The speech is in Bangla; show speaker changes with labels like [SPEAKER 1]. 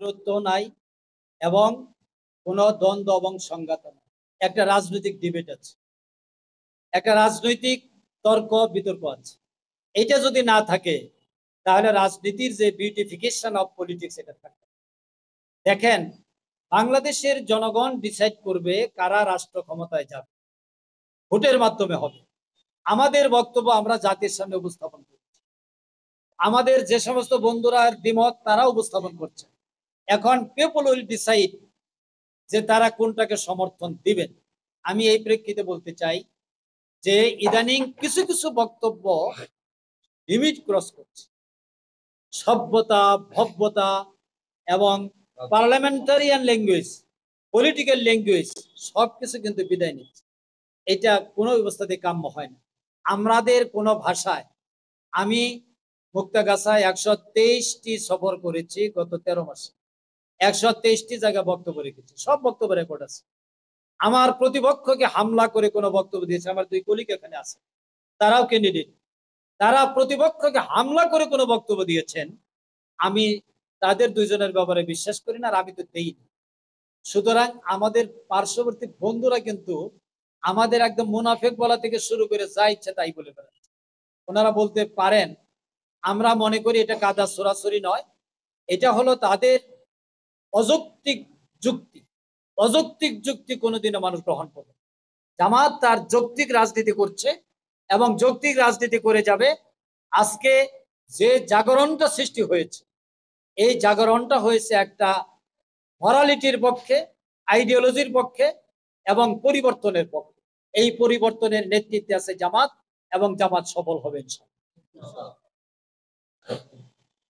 [SPEAKER 1] শত্রুত্ব নাই এবং কোনো দ্বন্দ্ব এবং সংঘাত নাই। একটা রাজনৈতিক ডিবেট আছে, একটা রাজনৈতিক তর্ক বিতর্ক আছে। এটা যদি না থাকে তাহলে রাজনীতির যে বিউটিফিকেশন অফ পলিটিক্স এটা থাকে। দেখেন, বাংলাদেশের জনগণ ডিসাইড করবে কারা রাষ্ট্র ক্ষমতায় যাবে, ভোটের মাধ্যমে হবে। আমাদের বক্তব্য আমরা জাতির সামনে উপস্থাপন করছি, আমাদের যে সমস্ত বন্ধুরা দ্বিমত তারা উপস্থাপন করছে। এখন পিপল উইল ডিসাইড যে তারা কোনটাকে সমর্থন দিবেন। আমি এই প্রেক্ষিতে বলতে চাই যে ইদানিং কিছু কিছু বক্তব্য লিমিট ক্রস করছে, সভ্যতা, ভব্যতা এবং পার্লামেন্টারিয়ান ল্যাঙ্গুয়েজ, পলিটিক্যাল ল্যাঙ্গুয়েজ সবকিছু কিন্তু বিদায় নিচ্ছে। এটা কোনো ব্যবস্থাতে কাম্য হয় না। আমাদের কোনো ভাষায়, আমি মুক্তাগাছায় 123টি সফর করেছি গত 13 মাসে, 123টি জায়গায় বক্তব্য রেখেছি, সব বক্তব্য রেকর্ড আছে। আমার প্রতিপক্ষকে হামলা করে কোনো বক্তব্য দিয়েছে, আমার 2 কলিগ এখানে আছে, তারাও ক্যান্ডিডেট, তারা প্রতিপক্ষকে হামলা করে কোনো বক্তব্য দিয়েছেন, আমি তাদের 2 জনের ব্যাপারে বিশ্বাস করি না, আর আমি তো দেইনি। সুতরাং আমাদের পার্শ্ববর্তী বন্ধুরা কিন্তু আমাদের একদম মুনাফেক বলা থেকে শুরু করে যা ইচ্ছা তাই বলে বেড়াচ্ছে। ওনারা বলতে পারেন, আমরা মনে করি এটা কাদা সরাসরি নয়, এটা হলো তাদের অযৌক্তিক যুক্তি। অযৌক্তিক যুক্তি কোনোদিনও মানুষ গ্রহণ করবে। জামাত তার যৌক্তিক রাজনীতি করছে এবং যৌক্তিক রাজনীতি করে যাবে। আজকে যে জাগরণটা সৃষ্টি হয়েছে, এই জাগরণটা হয়েছে একটা মরালিটির পক্ষে, আইডিওলজির পক্ষে এবং পরিবর্তনের পক্ষে। এই পরিবর্তনের নেতৃত্বে আছে জামাত এবং জামাত সফল হবে ইনশাআল্লাহ।